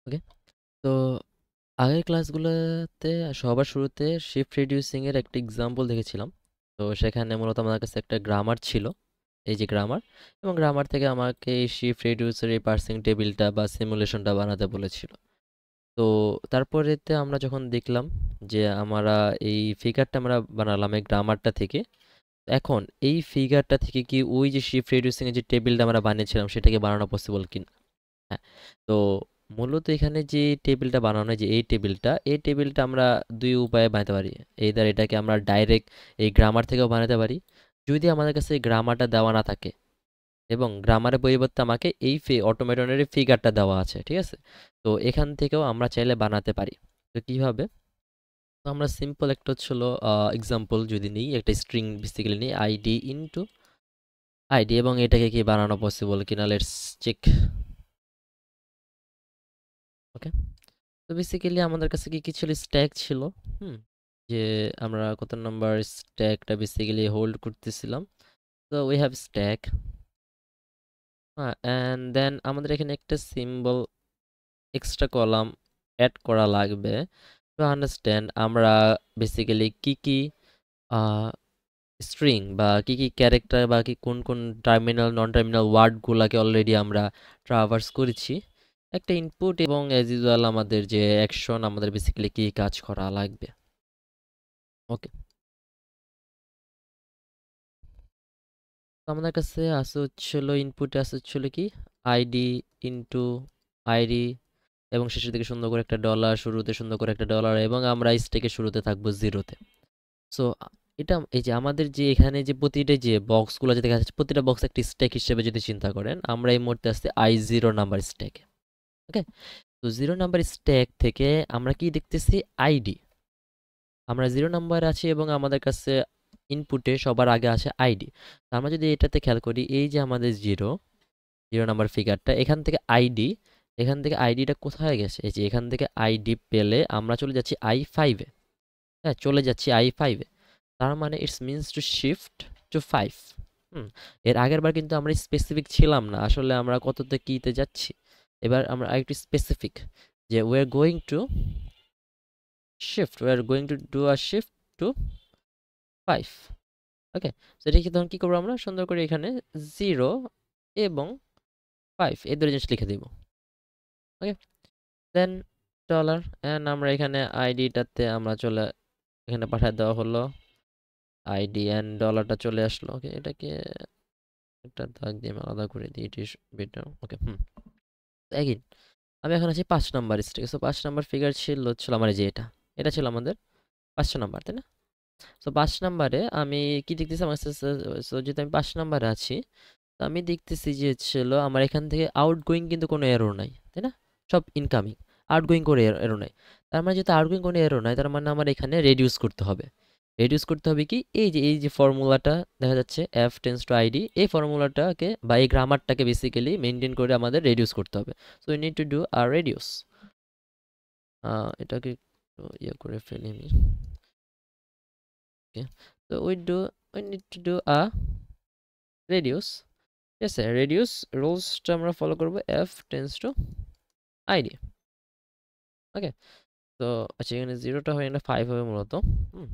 ওকে। তো আগের ক্লাসগুলোতে সবার শুরুতে শিফট রিডিউসিং এর একটা এক্সাম্পল দেখেছিলাম। তো সেখানে মূলত আমার কাছে একটা গ্রামার ছিল, এই যে গ্রামার, এবং গ্রামার থেকে আমাকে এই শিফট রিডিউসের এই পার্সিং টেবিলটা বা সিমুলেশনটা বানাতে বলেছিল। তো তারপরেতে আমরা যখন দেখলাম যে আমরা এই ফিগারটা আমরা বানালাম এই গ্রামারটা থেকে, এখন এই ফিগারটা থেকে কি ওই যে শিফট রিডিউসিং এর যে টেবিলটা আমরা বানিয়েছিলাম সেটাকে বানানো পসিবল কিনা। হ্যাঁ, তো মূলত এখানে যে টেবিলটা বানানো হয়, যে এই টেবিলটা আমরা দুই উপায়ে বানাতে পারি। এইদার এটাকে আমরা ডাইরেক্ট এই গ্রামার থেকেও বানাতে পারি, যদি আমাদের কাছে এই গ্রামারটা দেওয়া না থাকে এবং গ্রামারের পরিবর্তে আমাকে এই অটোমেটনের ফিগারটা দেওয়া আছে, ঠিক আছে। তো এখান থেকেও আমরা চাইলে বানাতে পারি। তো কিভাবে? তো আমরা সিম্পল একটা হচ্ছিল এক্সাম্পল যদি নিই, একটা স্ট্রিং বেসিক্যালি নিই আইডি ইনটু আইডি, এবং এটাকে কি বানানো পসিবল কিনা, লেটস চেক। ওকে। তো বেসিক্যালি আমাদের কাছে কি কিছু স্ট্যাক ছিল। হুম, যে আমরা কত নাম্বার স্ট্যাকটা বেসিক্যালি হোল্ড করতেছিলাম। তো উই হ্যাভ স্ট্যাক, হ্যাঁ, অ্যান্ড দেন আমাদের এখানে একটা সিম্বল এক্সট্রা কলাম অ্যাড করা লাগবে টু আন্ডারস্ট্যান্ড আমরা বেসিক্যালি কি কি স্ট্রিং বা কি কি ক্যারেক্টার বা কি কোন কোন টার্মিনাল নন টার্মিনাল ওয়ার্ডগুলোকে অলরেডি আমরা ট্রাভার্স করেছি, একটা ইনপুট এবং অ্যাজ ইউজুয়াল আমাদের যে অ্যাকশন, আমাদের বেসিক্যালি কি কাজ করা লাগবে। ওকে। তো আমাদের কাছে আসে হচ্ছিল, ইনপুটে আসে হচ্ছিল কি আইডি ইনটু আইডি, এবং শেষের দিকে সুন্দর করে একটা ডলার, শুরুতে সুন্দর করে একটা ডলার, এবং আমরা স্টেকের শুরুতে থাকবো জিরোতে। সো এটা এই যে আমাদের যে এখানে যে প্রতিটা যে বক্সগুলো যে দেখা যাচ্ছে, প্রতিটা বক্স একটা স্ট্যাক হিসেবে যদি চিন্তা করেন, আমরা এই মুহূর্তে আসছি i0 নাম্বার স্ট্যাকে। ওকে। তো 0 নাম্বার স্ট্যাক থেকে আমরা কি দেখতেছি, আইডি। আমরা 0 নাম্বার আছি এবং আমাদের কাছে ইনপুটে সবার আগে আসে আইডি। তো আমরা যদি এটাতে খেয়াল করি, এই যে আমাদের 0 নাম্বার ফিগারটা, এখান থেকে আইডিটা কোথায় গেছে, এই যে এখান থেকে আইডি পেলে আমরা চলে যাচ্ছি i5-এ। হ্যাঁ, চলে যাচ্ছি i5-এ। তার মানে it's means to shift to 5। হুম, এর আগের বার কিন্তু আমরা স্পেসিফিক ছিলাম না, আসলে আমরা কততে কিতে যাচ্ছি। এবার আমরা আরেকটু স্পেসিফিক, যে we are going to do a shift to 5। Okay. তো এটা কি, তখন কি করবো, আমরা সুন্দর করে এখানে 0 এবং 5 এই দুটো জিনিস লিখে দিব। ওকে। দেন ডলার, অ্যান্ড আমরা এখানে আইডিটাতে আমরা চলে এখানে পাঠিয়ে দেওয়া হলো আইডি, অ্যান্ড ডলারটা চলে আসলো। ওকে, এটাকে একটা দাগ দিয়ে আমি আলাদা করে দিই, it is better. Okay. Again আমি এখন আছি 5 নাম্বার স্টেজে। সো 5 নাম্বার ফিগার ছিল আমার, এই যে এটা ছিল আমাদের 5 নাম্বার, তাই না? সো 5 নাম্বারে আমি কি দেখতেছি, আমার সো যেহেতু আমি 5 নাম্বারে আছি, তো আমি দেখতেছি যে ছিল আমার এখান থেকে আউটগোয়িং কিন্তু কোনো এরর নাই, তাই না? সব ইনকামিং, আউটগোয়িং করে এরর নাই। তার মানে যেহেতু আউটগোয়িং কোনো এরর নাই, তার মানে আমার এখানে রেডিউস করতে হবে। রেডিউস করতে হবে কি, এই যে ফর্মুলাটা দেখা যাচ্ছে এফ টেন্স টু আইডি, এই ফর্মুলাটাকে বা এই গ্রামারটাকে বেসিক্যালি মেনটেন করে আমাদের রেডিউস করতে হবে। So we need to do a reduce. এটাকে একটু ইয়ে করে ফেলি আমি। ওকে। তো we need to do a reduce. ঠিক আছে, রেডিউস রুলসটা আমরা ফলো করবো, F tense to ID. Okay. তো আচ্ছা, এখানে জিরোটা হয়ে গেলে 5 হবে মূলত। হুম,